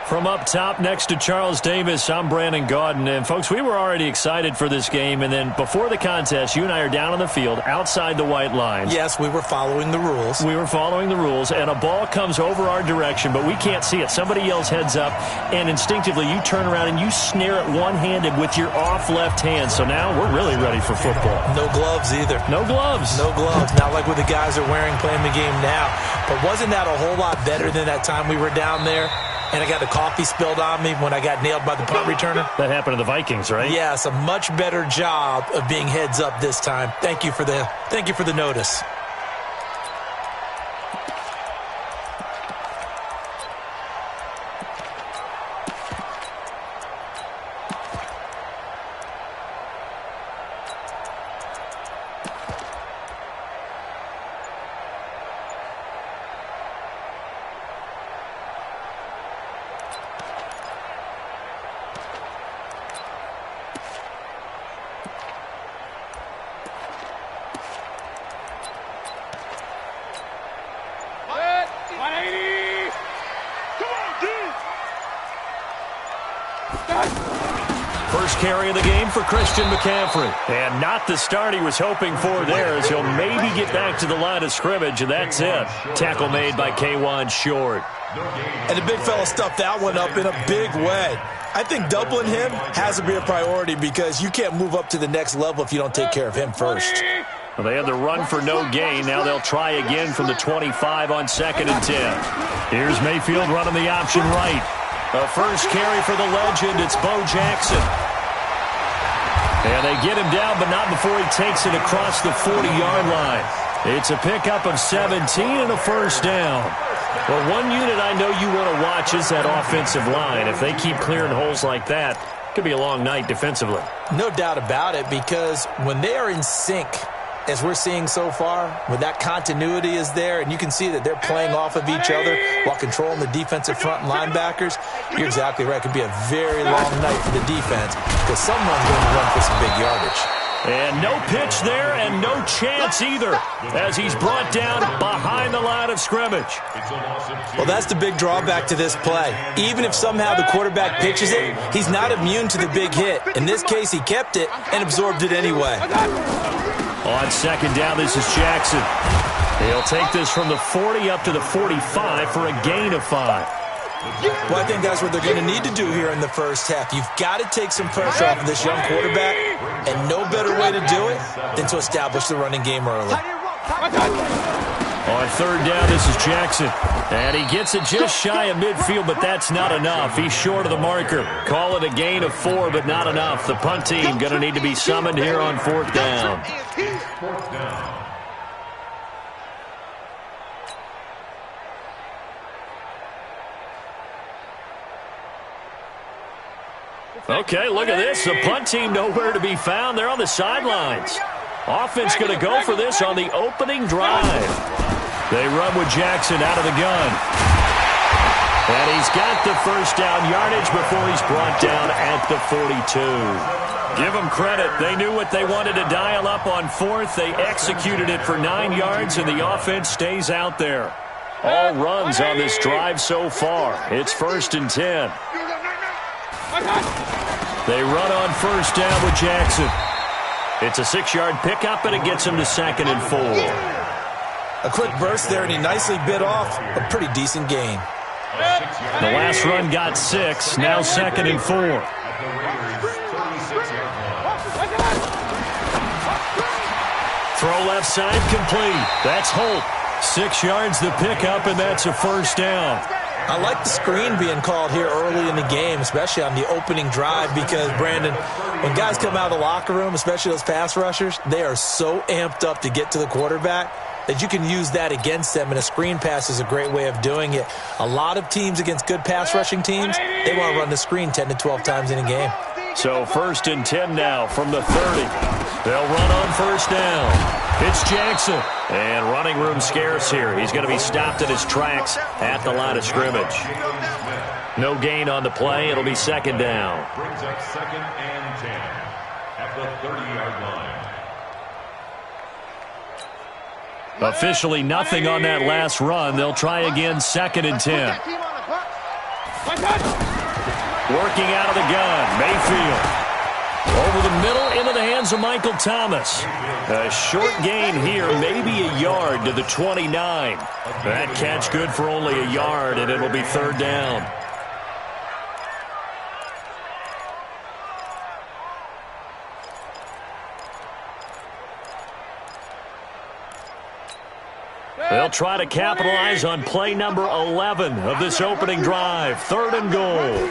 From up top next to Charles Davis, I'm Brandon Gaudin. And, folks, we were already excited for this game. And then before the contest, you and I are down on the field outside the white lines. Yes, we were following the rules. We were following the rules, and a ball comes over our direction, but we can't see it. Somebody yells heads up, and instinctively you turn around and you snare it one-handed with your off left hand. So now we're really ready for football. No gloves either. No gloves. No gloves. Not like what the guys are wearing playing the game now. But wasn't that a whole lot better than that time we were down there? And I got the coffee spilled on me when I got nailed by the punt returner. That happened to the Vikings, right? Yes, a much better job of being heads up this time. Thank you for the notice. First carry of the game for Christian McCaffrey. And not the start he was hoping for there, as he'll maybe get back to the line of scrimmage, and that's it. Tackle made by K'Wan Short. And the big fella stuffed that one up in a big way. I think doubling him has to be a priority because you can't move up to the next level if you don't take care of him first. Well, they had the run for no gain. Now they'll try again from the 25 on 2nd and 10. Here's Mayfield running the option right. The first carry for the legend, it's Bo Jackson. And they get him down, but not before he takes it across the 40-yard line. It's a pickup of 17 and a first down. Well, one unit I know you want to watch is that offensive line. If they keep clearing holes like that, it could be a long night defensively. No doubt about it, because when they are in sync, as we're seeing so far, when that continuity is there and you can see that they're playing off of each other while controlling the defensive front and linebackers, you're exactly right. It could be a very long night for the defense because someone's going to run for some big yardage. And no pitch there and no chance either as he's brought down behind the line of scrimmage. Well, that's the big drawback to this play. Even if somehow the quarterback pitches it, he's not immune to the big hit. In this case, he kept it and absorbed it anyway. On 2nd down, this is Jackson. He'll take this from the 40 up to the 45 for a gain of 5. Well, I think that's what they're going to need to do here in the first half. You've got to take some pressure off of this young quarterback, and no better way to do it than to establish the running game early. On 3rd down, this is Jackson. And he gets it just shy of midfield, but that's not enough. He's short of the marker. Call it a gain of 4, but not enough. The punt team going to need to be summoned here on 4th down. Okay, look at this. The punt team nowhere to be found. They're on the sidelines. Offense going to go for this on the opening drive. They run with Jackson out of the gun. And he's got the first down yardage before he's brought down at the 42. Give them credit. They knew what they wanted to dial up on 4th. They executed it for 9 yards, and the offense stays out there. All runs on this drive so far. It's 1st and 10. They run on 1st down with Jackson. It's a 6-yard pickup, and it gets him to 2nd and 4. A quick burst there, and he nicely bit off a pretty decent gain. The last run got 6, now 2nd and 4. Throw left side complete. That's Holt. 6 yards the pickup, and that's a first down. I like the screen being called here early in the game, especially on the opening drive, because, Brandon, when guys come out of the locker room, especially those pass rushers, they are so amped up to get to the quarterback that you can use that against them, and a screen pass is a great way of doing it. A lot of teams against good pass rushing teams, they want to run the screen 10 to 12 times in a game. So 1st and 10 now from the 30. They'll run on 1st down. It's Jackson. And running room scarce here. He's going to be stopped in his tracks at the line of scrimmage. No gain on the play. It'll be 2nd down. Brings up 2nd and 10 at the 30-yard line. Officially nothing on that last run. They'll try again 2nd and 10. Working out of the gun, Mayfield. Over the middle, into the hands of Michael Thomas. A short gain here, maybe a yard to the 29. That catch good for only a yard, and it'll be third down. They'll try to capitalize on play number 11 of this opening drive. Third and goal.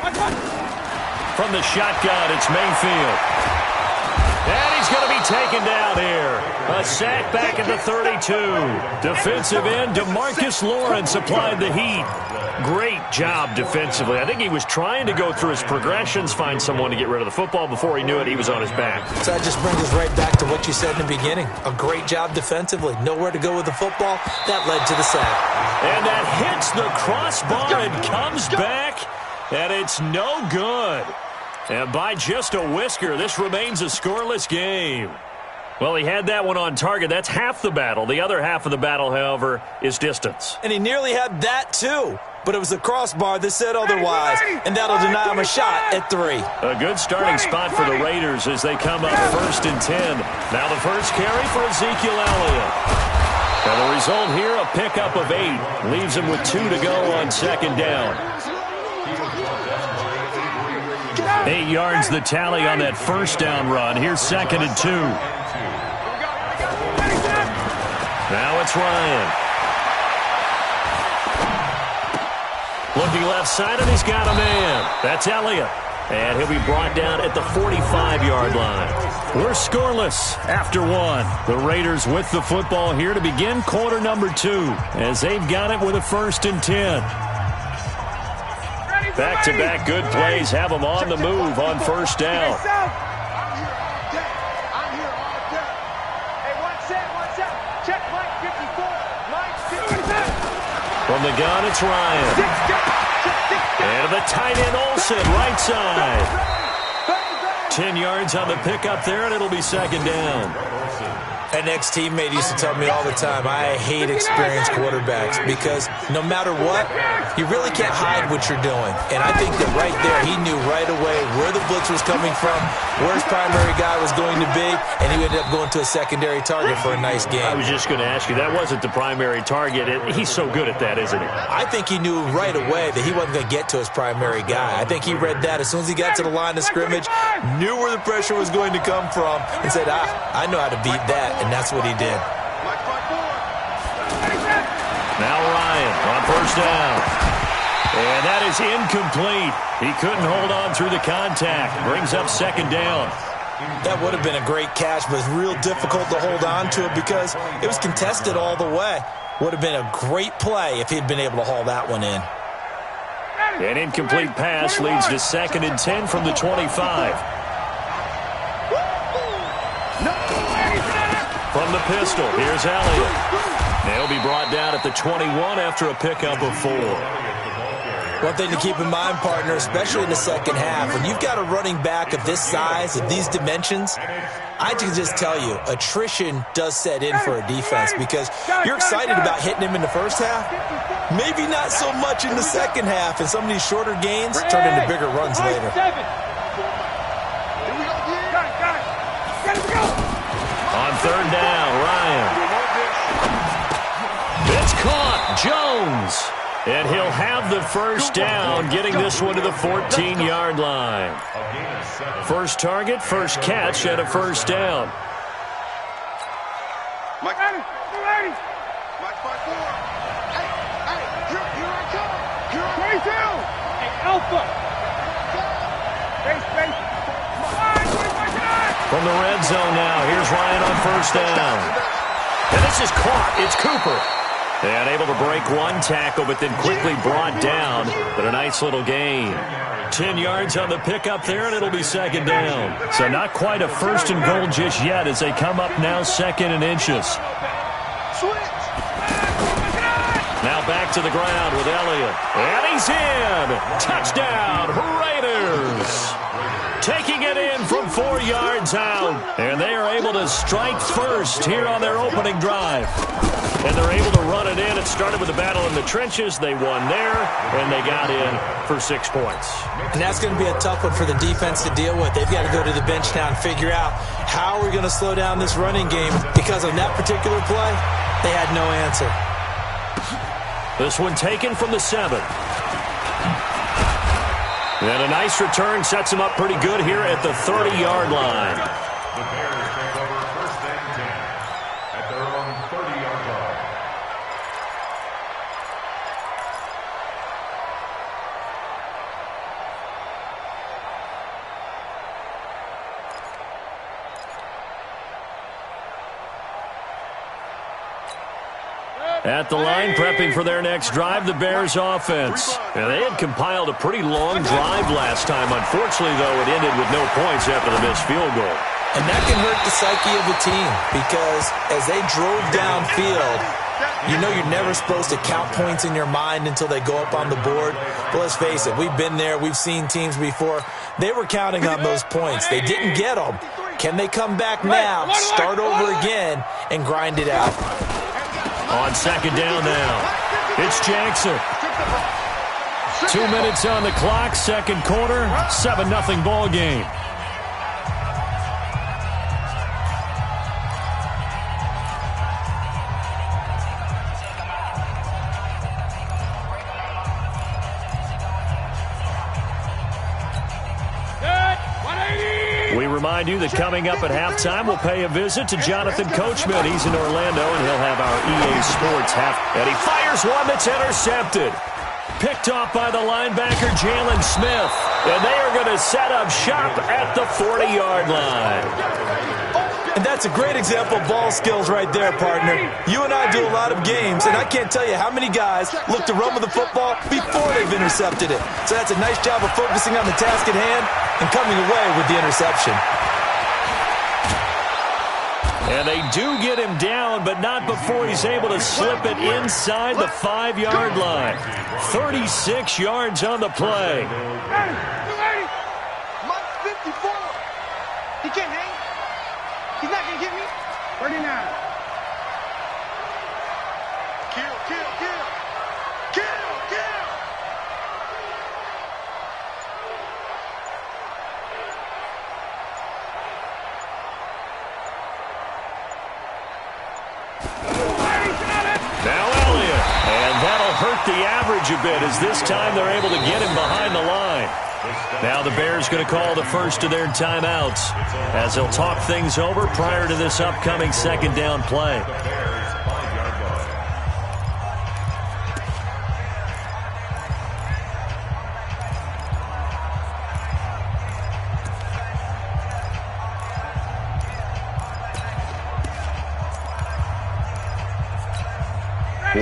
From the shotgun, it's Mayfield. And he's going to be taken down here. A sack back at the 32. Defensive end, DeMarcus Lawrence applied the heat. Great job defensively. I think he was trying to go through his progressions, find someone to get rid of the football. Before he knew it, he was on his back. So that just brings us right back to what you said in the beginning. A great job defensively. Nowhere to go with the football. That led to the sack. And that hits the crossbar and comes back. And it's no good. And by just a whisker, this remains a scoreless game. Well, he had that one on target. That's half the battle. The other half of the battle, however, is distance. And he nearly had that, too. But it was the crossbar that said otherwise, and that'll deny him a shot at 3. A good starting spot for the Raiders as they come up 1st and 10. Now the first carry for Ezekiel Elliott. And the result here, a pickup of 8. Leaves him with 2 to go on second down. 8 yards the tally on that first down run. Here's 2nd and 2. Now it's Ryan. Looking left side, and he's got a man. That's Elliott. And he'll be brought down at the 45-yard line. We're scoreless after 1. The Raiders with the football here to begin quarter number 2, as they've got it with a 1st and 10. Back-to-back good plays have them on the move on first down. From the gun, it's Ryan. And the tight end, Olsen, right side. 10 yards on the pickup there, and it'll be second down. An ex-teammate used to tell me all the time, I hate experienced quarterbacks because no matter what, you really can't hide what you're doing. And I think that right there, he knew right away where the blitz was coming from, where his primary guy was going to be, and he ended up going to a secondary target for a nice game. I was just going to ask you, that wasn't the primary target. He's so good at that, isn't he? I think he knew right away that he wasn't going to get to his primary guy. I think he read that as soon as he got to the line of scrimmage, knew where the pressure was going to come from, and said, I know how to beat that. And that's what he did. Now Ryan on first down. And that is incomplete. He couldn't hold on through the contact. Brings up second down. That would have been a great catch, but it's real difficult to hold on to it because it was contested all the way. Would have been a great play if he'd been able to haul that one in. An incomplete pass leads to 2nd and 10 from the 25. From the pistol, here's Elliott. They'll be brought down at the 21 after a pickup of 4. One thing to keep in mind, partner, especially in the second half, when you've got a running back of this size, of these dimensions, I can just tell you, attrition does set in for a defense because you're excited about hitting him in the first half, maybe not so much in the second half, and some of these shorter gains turn into bigger runs later. On third down, Ryan. It's caught. Jones. And he'll have the first down, getting this one to the 14-yard line. First target, first catch, and a first down. From the red zone now, here's Ryan on first down. And this is caught. It's Cooper. And able to break one tackle, but then quickly brought down. But a nice little gain. 10 yards on the pickup there, and it'll be second down. So not quite a first and goal just yet as they come up now 2nd and inches. Now back to the ground with Elliott. And he's in. Touchdown, Raiders. Taking it in from 4 yards out. And they are able to strike first here on their opening drive. And they're able to run it in. It's started with a battle in the trenches. They won there, and they got in for 6 points. And that's going to be a tough one for the defense to deal with. They've got to go to the bench now and figure out how we're going to slow down this running game, because on that particular play, they had no answer. This one taken from the 7. And a nice return sets them up pretty good here at the 30-yard line. The Bears take over 1st and 10 at their own 30-yard line. At the line, prepping for their next drive, the Bears offense. And they had compiled a pretty long drive last time. Unfortunately, though, it ended with no points after the missed field goal. And that can hurt the psyche of the team, because as they drove downfield, you know you're never supposed to count points in your mind until they go up on the board. But let's face it, we've been there. We've seen teams before. They were counting on those points. They didn't get them. Can they come back now, start over again, and grind it out? On 2nd down now, it's Jackson. 2 minutes on the clock, 2nd quarter, 7-0 ball game. We remind you that coming up at halftime, we'll pay a visit to Jonathan Coachman. He's in Orlando, and he'll have our EA Sports half. And he fires one that's intercepted. Picked off by the linebacker, Jalen Smith. And they are going to set up shop at the 40-yard line. And that's a great example of ball skills right there, partner. You and I do a lot of games, and I can't tell you how many guys look to run with the football before they've intercepted it. So that's a nice job of focusing on the task at hand and coming away with the interception. And they do get him down, but not before he's able to slip it inside the 5-yard line. 36 yards on the play. 54. He can't hang. He's not going to get me. 39. Kill, kill, kill. Kill, kill. Now Elliott. And that'll hurt the average a bit, as this time they're able to get him behind the line. Now the Bears going to call the first of their timeouts as they'll talk things over prior to this upcoming 2nd down play.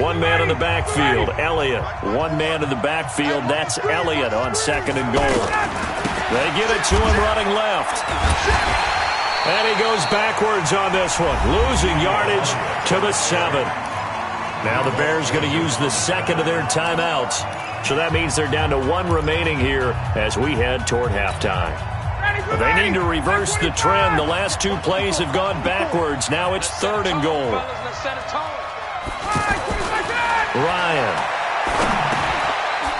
One man in the backfield, Elliott. One man in the backfield, that's Elliott on 2nd and goal. They get it to him running left. And he goes backwards on this one, losing yardage to the 7. Now the Bears going to use the 2nd of their timeouts. So that means they're down to 1 remaining here as we head toward halftime. They need to reverse the trend. The last 2 plays have gone backwards. Now it's 3rd and goal. Ryan.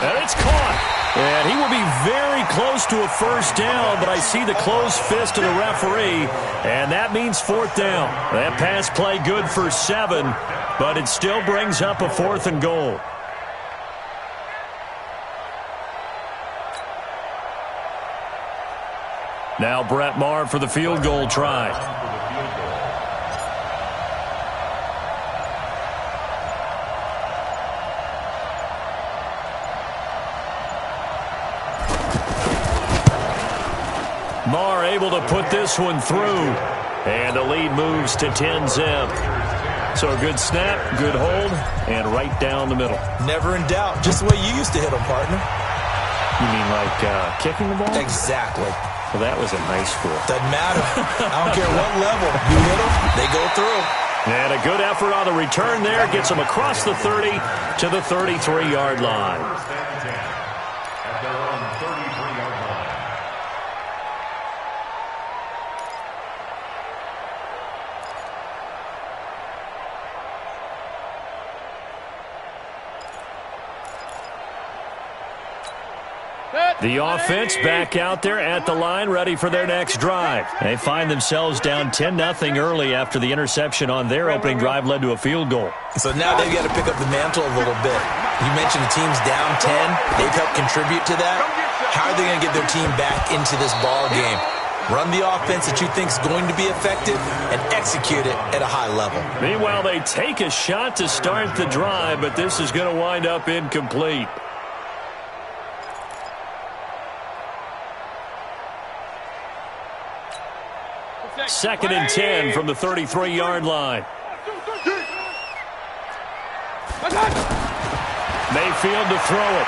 And it's caught. And he will be very close to a 1st down, but I see the closed fist of the referee, and that means 4th down. That pass play good for 7, but it still brings up a 4th and goal. Now Brett Maher for the field goal try. Maher able to put this one through, and the lead moves to 10-zip. So a good snap, good hold, and right down the middle. Never in doubt, just the way you used to hit them, partner. You mean like kicking the ball? Exactly. Well, that was in high school. Doesn't matter. I don't care what level. You hit them, they go through. And a good effort on the return there gets them across the 30 to the 33-yard line. At their own 33-yard line. The offense back out there at the line, ready for their next drive. They find themselves down 10-0 early after the interception on their opening drive led to a field goal. So now they've got to pick up the mantle a little bit. You mentioned the team's down 10. They've helped contribute to that. How are they going to get their team back into this ball game? Run the offense that you think is going to be effective and execute it at a high level. Meanwhile, they take a shot to start the drive, but this is going to wind up incomplete. Second and 10 from the 33-yard line. Mayfield to throw it.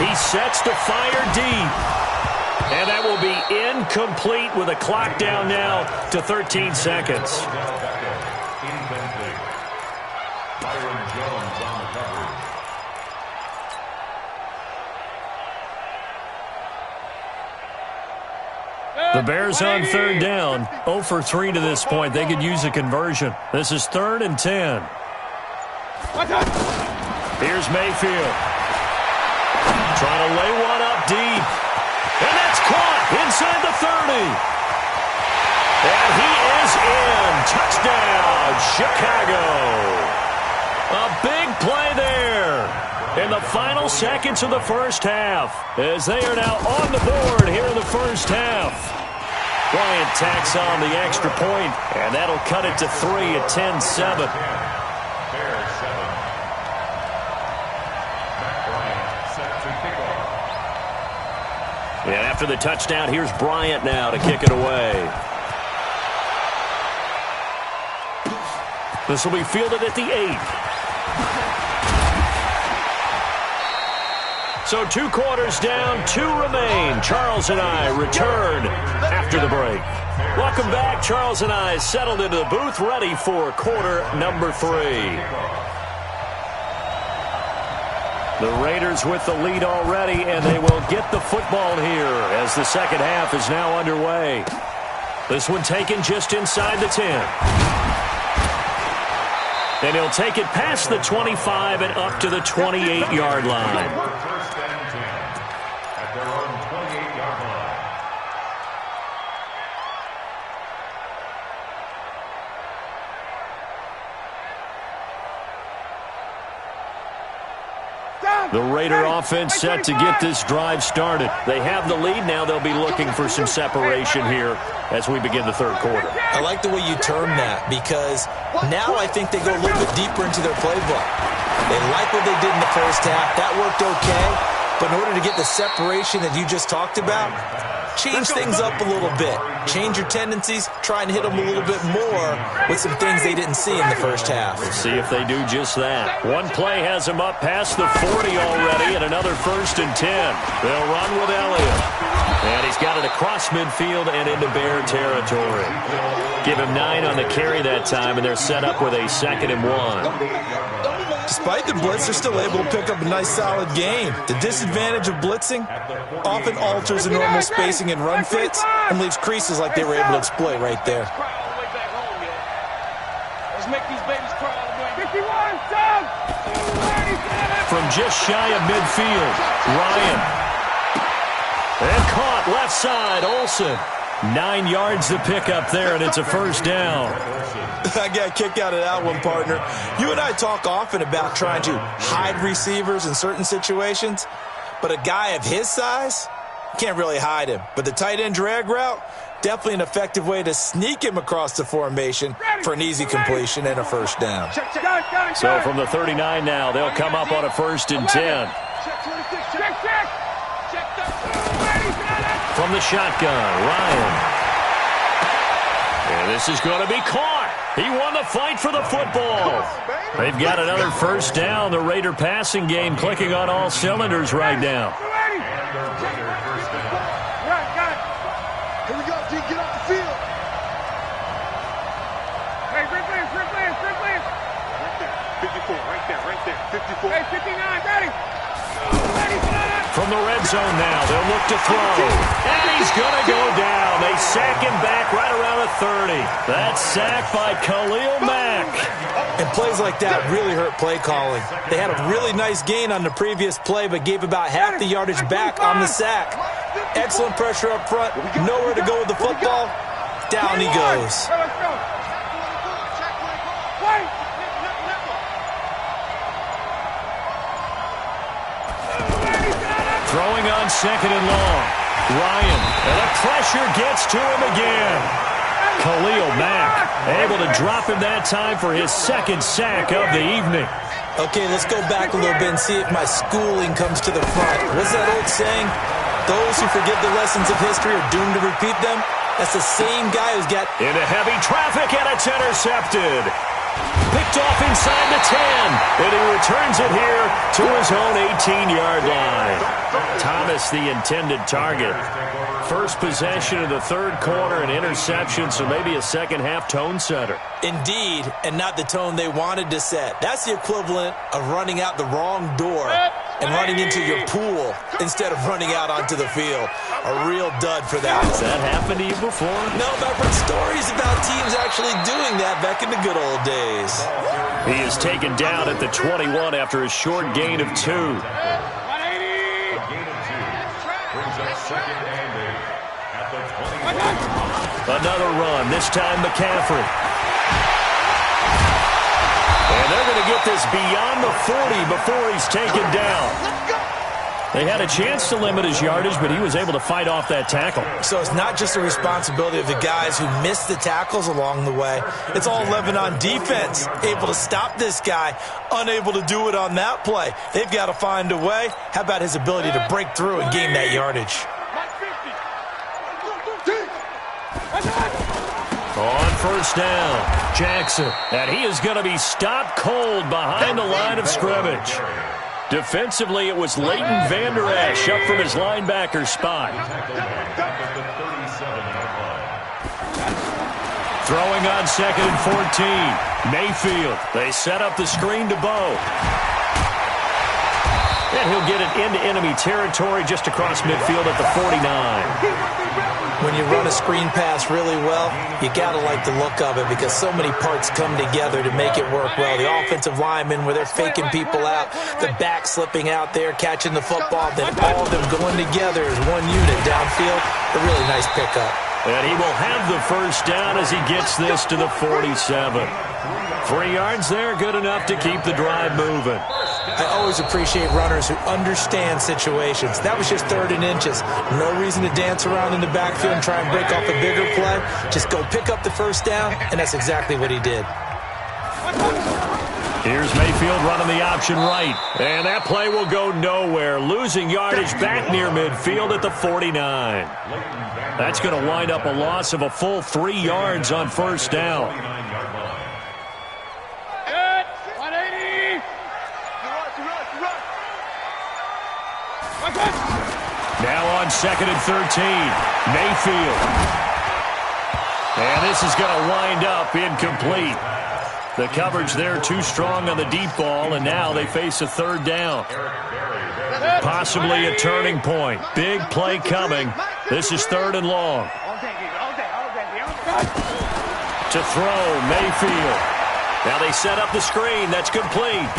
He sets to fire deep. And that will be incomplete with a clock down now to 13 seconds. Byron Jones on the coverage. The Bears on third down. 0 for 3 to this point. They could use a conversion. This is 3rd and 10. Here's Mayfield. Trying to lay one up deep. And that's caught inside the 30. And he is in. Touchdown, Chicago. A big play there in the final seconds of the first half, as they are now on the board here in the first half. Bryant tacks on the extra point, and that'll cut it to 3 at 10-7. Bears 7. Matt Bryant set to kick off. And after the touchdown, here's Bryant now to kick it away. This will be fielded at the 8. So 2 quarters down, 2 remain. Charles and I return after the break. Welcome back. Charles and I settled into the booth, ready for quarter number 3. The Raiders with the lead already, and they will get the football here as the second half is now underway. This one taken just inside the 10. And he'll take it past the 25 and up to the 28-yard line. First and 10 at their own 28-yard line. The Raider offense set to get this drive started. They have the lead. Now they'll be looking for some separation here as we begin the third quarter. I like the way you term that, because now I think they go a little bit deeper into their playbook. They like what they did in the first half. That worked okay. But in order to get the separation that you just talked about, change things up a little bit. Change your tendencies. Try and hit them a little bit more with some things they didn't see in the first half. We'll see if they do just that. One play has them up past the 40 already, and another 1st and 10. They'll run with Elliott. And he's got it across midfield and into Bear territory. Give him 9 on the carry that time, and they're set up with a 2nd and 1. Despite the blitz, they're still able to pick up a nice, solid game. The disadvantage of blitzing often alters the normal spacing and run fits and leaves creases like they were able to exploit right there. Let's make these babies cry all the way. 51, Doug! From just shy of midfield, Ryan. And caught left side, Olsen. 9 yards to pick up there, and it's a first down. I got a kick out of that one, partner. You and I talk often about trying to hide receivers in certain situations, but a guy of his size, can't really hide him. But the tight end drag route, definitely an effective way to sneak him across the formation for an easy completion and a first down. So from the 39 now, they'll come up on a 1st and 10. From the shotgun, Ryan. And this is going to be caught. He won the fight for the football. They've got another first down. The Raider passing game clicking on all cylinders right now. Here we go, G. Get off the field. Hey, Rick Lance. Right there. 54, right there. 54. Hey, 59, ready. From the red zone now, they'll look to throw. And he's going to go down. They sack him back right around the 30. That's sacked by Khalil Mack. And plays like that really hurt play calling. They had a really nice gain on the previous play, but gave about half the yardage back on the sack. Excellent pressure up front. Nowhere to go with the football. Down he goes. Throwing on 2nd and long. Ryan, and the pressure gets to him again. Khalil Mack able to drop him that time for his 2nd sack of the evening. Okay, let's go back a little bit and see if my schooling comes to the front. What's that old saying? Those who forget the lessons of history are doomed to repeat them. That's the same guy who's got... Into heavy traffic, and it's intercepted. Picked off inside the 10, and he returns it here to his own 18-yard line. Thomas, the intended target. First possession of the 3rd quarter, an interception, so maybe a second-half tone setter. Indeed, and not the tone they wanted to set. That's the equivalent of running out the wrong door and running into your pool instead of running out onto the field. A real dud for that. Has that happened to you before? No, but I've heard stories about teams actually doing that back in the good old days. He is taken down at the 21 after a short gain of 2. A gain of 2 brings up 2nd and 8 at the 20. Another run, this time McCaffrey. And they're going to get this beyond the 40 before he's taken down. They had a chance to limit his yardage, but he was able to fight off that tackle. So it's not just the responsibility of the guys who missed the tackles along the way. It's all Lebanon defense, able to stop this guy, unable to do it on that play. They've got to find a way. How about his ability to break through and gain that yardage? On 1st down, Jackson. And he is going to be stopped cold behind the line of scrimmage. Defensively, it was Leighton Vander Esch up from his linebacker spot. Throwing on 2nd and 14. Mayfield. They set up the screen to Bo. And he'll get it into enemy territory just across midfield at the 49. When you run a screen pass really well, you got to like the look of it because so many parts come together to make it work well. The offensive linemen, where they're faking people out, the back slipping out there, catching the football, then all of them going together as one unit downfield. A really nice pickup. And he will have the 1st down as he gets this to the 47. 3 yards there, good enough to keep the drive moving. I always appreciate runners who understand situations. That was just 3rd and inches. No reason to dance around in the backfield and try and break off a bigger play. Just go pick up the 1st down, and that's exactly what he did. Here's Mayfield running the option right. And that play will go nowhere. Losing yardage back near midfield at the 49. That's going to wind up a loss of a full 3 yards on 1st down. Now on 2nd and 13, Mayfield. And this is going to wind up incomplete. The coverage there too strong on the deep ball, and now they face a 3rd down. Possibly a turning point. Big play coming. This is 3rd and long. To throw, Mayfield. Now they set up the screen. That's complete.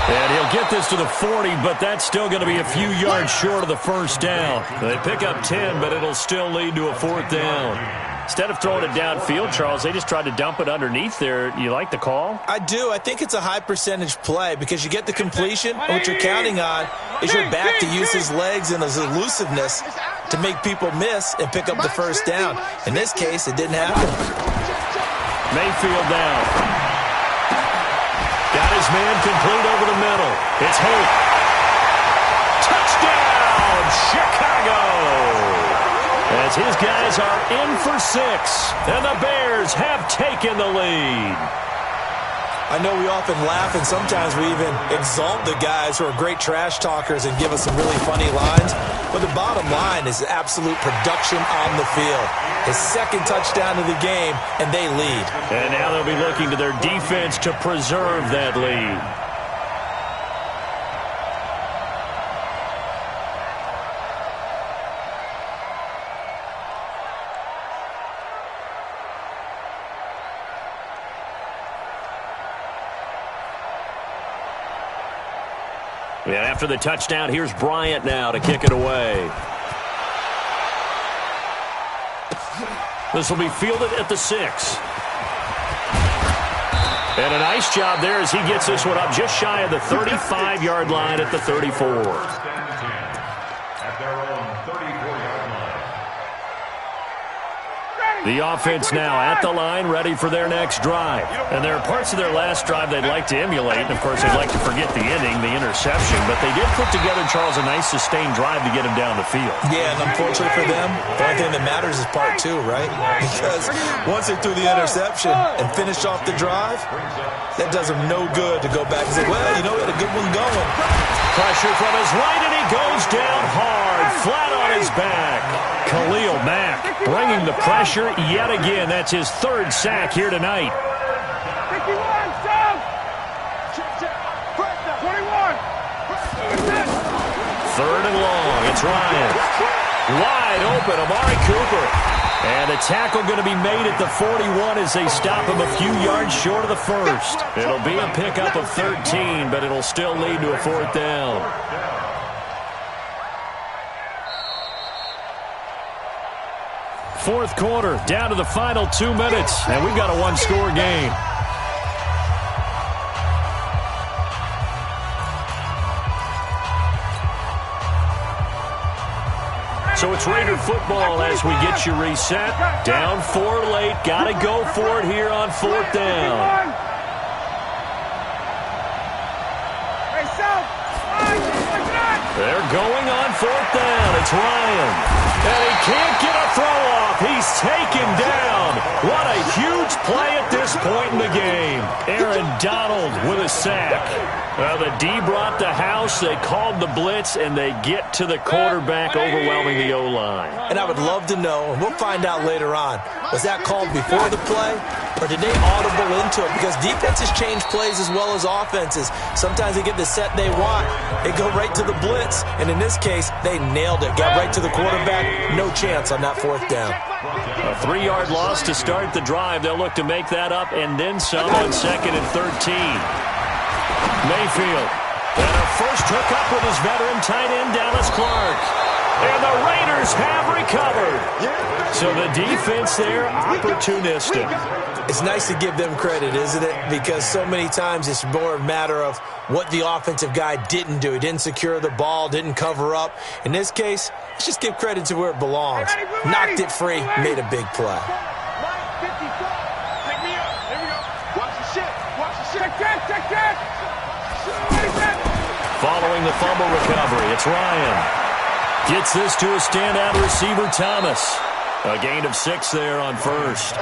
And he'll get this to the 40, but that's still going to be a few yards short of the 1st down. They pick up 10, but it'll still lead to a 4th down. Instead of throwing it downfield, Charles, they just tried to dump it underneath there. You like the call? I do. I think it's a high percentage play because you get the completion, and what you're counting on is your back to use his legs and his elusiveness to make people miss and pick up the 1st down. In this case, it didn't happen. Mayfield down. Got his man complete over the middle. It's Hope. Touchdown, Chicago! As his guys are in for 6, and the Bears have taken the lead. I know we often laugh, and sometimes we even exalt the guys who are great trash talkers and give us some really funny lines. But the bottom line is absolute production on the field. His 2nd touchdown of the game, and they lead. And now they'll be looking to their defense to preserve that lead. And after the touchdown, here's Bryant now to kick it away. This will be fielded at the 6. And a nice job there as he gets this one up just shy of the 35-yard line at the 34. The offense now at the line, ready for their next drive. And there are parts of their last drive they'd like to emulate. And, of course, they'd like to forget the ending, the interception. But they did put together, Charles, a nice sustained drive to get him down the field. Yeah, and unfortunately for them, the only thing that matters is part 2, right? Because once they threw the interception and finished off the drive, that does them no good to go back and say, well, you know, we had a good one going. Pressure from his right, and he goes down hard, flat on his back. Khalil Mack bringing the pressure yet again. That's his 3rd sack here tonight. 51, South. 21. 3rd and long. It's Ryan. Wide open, Amari Cooper. And a tackle going to be made at the 41 as they stop him a few yards short of the 1st. It'll be a pickup of 13, but it'll still lead to a 4th down. Fourth quarter, down to the final 2 minutes, and we've got a one-score game. So it's Raider football as we get you reset. Down 4 late, got to go for it here on 4th down. They're going on 4th down. It's Ryan. And he can't get a throw off. He's taken down. What a huge play at this point in the game. Aaron Donald with a sack. Well, the D brought the house. They called the blitz, and they get to the quarterback, overwhelming the O-line. And I would love to know, and we'll find out later on, was that called before the play, or did they audible into it? Because defenses change plays as well as offenses. Sometimes they get the set they want. They go right to the blitz, and in this case, they nailed it. Got right to the quarterback. No chance on that 4th down. A 3-yard loss to start the drive. They'll look to make that up and then some on 2nd and 13. Mayfield. And a first hookup with his veteran tight end, Dallas Clark. And the Raiders have recovered. So the defense there, opportunistic. It's nice to give them credit, isn't it? Because so many times it's more a matter of what the offensive guy didn't do. He didn't secure the ball, didn't cover up. In this case, let's just give credit to where it belongs. Knocked it free, made a big play. Following the fumble recovery, it's Ryan. Gets this to a standout receiver, Thomas. A gain of 6 there on 1st.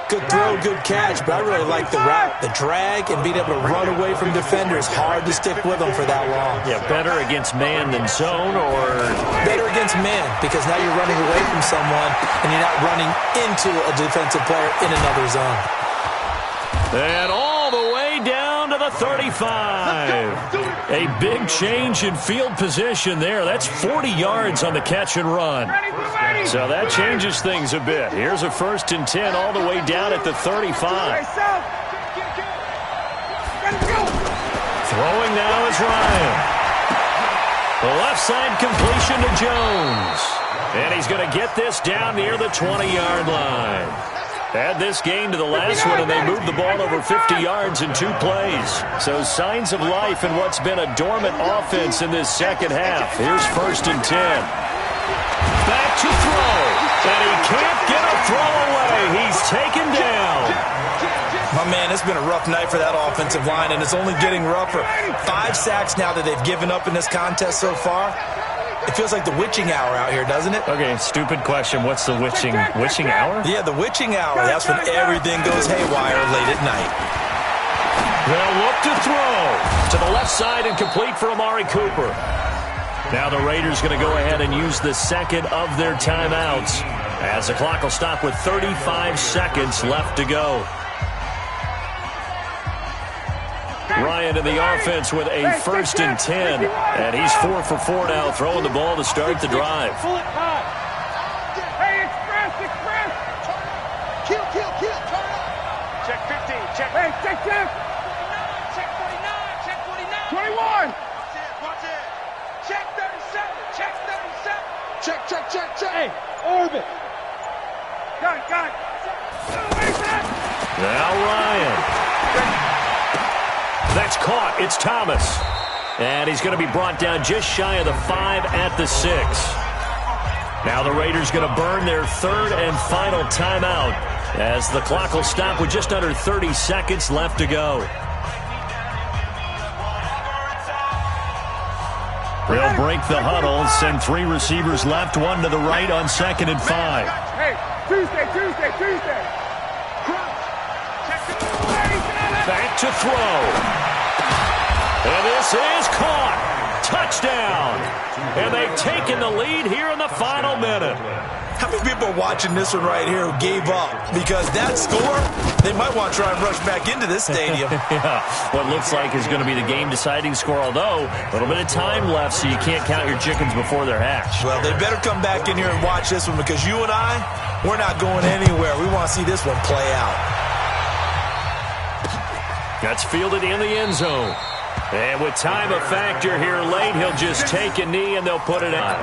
Good throw, good catch, but I really like the route, the drag, and being able to run away from defenders. Hard to stick with them for that long. Yeah, better against man than zone, or? Better against man, because now you're running away from someone, and you're not running into a defensive player in another zone. And all the way down to the 35. A big change in field position there. That's 40 yards on the catch and run. So that changes things a bit. Here's a 1st and 10 all the way down at the 35. Throwing now is Ryan. The left side completion to Jones. And he's going to get this down near the 20-yard line. Add this game to the last one, and they moved the ball over 50 yards in 2 plays. So signs of life in what's been a dormant offense in this second half. Here's 1st and 10. Back to throw. And he can't get a throw away. He's taken down. My man, it's been a rough night for that offensive line, and it's only getting rougher. 5 sacks now that they've given up in this contest so far. It feels like the witching hour out here, doesn't it? Okay, stupid question. What's the witching hour? Yeah, the witching hour. That's when everything goes haywire late at night. They'll look to throw to the left side and complete for Amari Cooper. Now the Raiders going to go ahead and use the second of their timeouts as the clock will stop with 35 seconds left to go. Ryan in the offense with a 1st and 10. And he's 4 for 4 now, throwing the ball to start the drive. Hey, express. Kill. Check 15, check. Hey, check. Check 49, check 49. 21. Check. Hey, orbit. Got it. Now Ryan. That's caught. It's Thomas. And he's going to be brought down just shy of the 5 at the 6. Now the Raiders going to burn their third and final timeout as the clock will stop with just under 30 seconds left to go. They'll break the huddle, send 3 receivers left, 1 to the right on 2nd and 5. Hey, Tuesday. Back to throw. And this is caught. Touchdown. And they've taken the lead here in the final minute. How many people are watching this one right here who gave up? Because that score, they might want to try and rush back into this stadium. Yeah, what looks like is going to be the game-deciding score, although a little bit of time left, so you can't count your chickens before they're hatched. Well, they better come back in here and watch this one because you and I, we're not going anywhere. We want to see this one play out. That's fielded in the end zone. And with time a factor here late, he'll just take a knee and they'll put it out.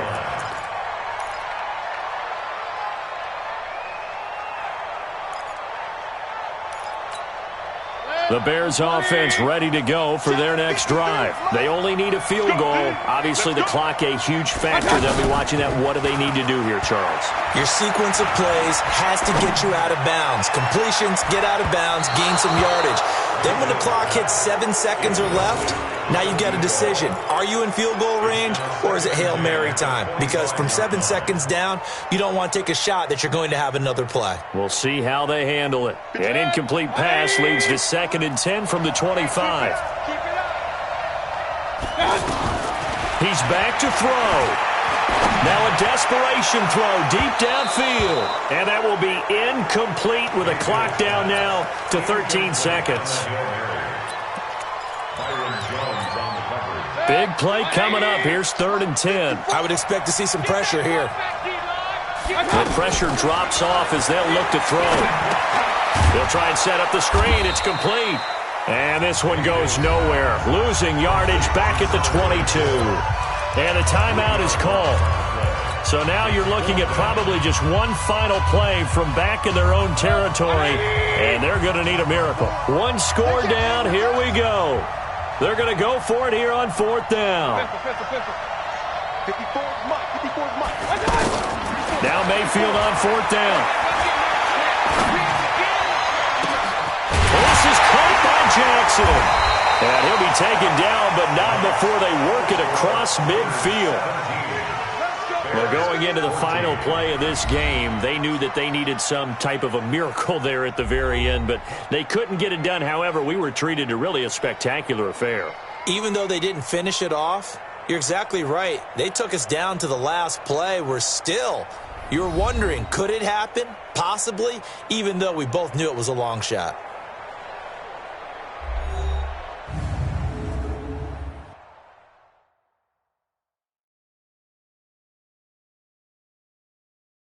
The Bears offense ready to go for their next drive. They only need a field goal. Obviously, the clock a huge factor. They'll be watching that. What do they need to do here, Charles? Your sequence of plays has to get you out of bounds. Completions, get out of bounds, gain some yardage. Then when the clock hits 7 seconds or left, now you get a decision. Are you in field goal range or is it Hail Mary time? Because from 7 seconds down, you don't want to take a shot that you're going to have another play. We'll see how they handle it. An incomplete pass leads to 2nd and 10 from the 25. He's back to throw. Now a desperation throw deep downfield. And that will be incomplete with a clock down now to 13 seconds. Big play coming up. Here's 3rd and 10. I would expect to see some pressure here. The pressure drops off as they'll look to throw. They'll try and set up the screen. It's complete. And this one goes nowhere. Losing yardage back at the 22. And a timeout is called. So now you're looking at probably just one final play from back in their own territory. And they're going to need a miracle. One score down. Here we go. They're going to go for it here on 4th down. Now Mayfield on 4th down. This is caught by Jackson. And he'll be taken down, but not before they work it across midfield. Well, going into the final play of this game, they knew that they needed some type of a miracle there at the very end, but they couldn't get it done. However, we were treated to really a spectacular affair. Even though they didn't finish it off, you're exactly right. They took us down to the last play. You're wondering, could it happen? Possibly, even though we both knew it was a long shot.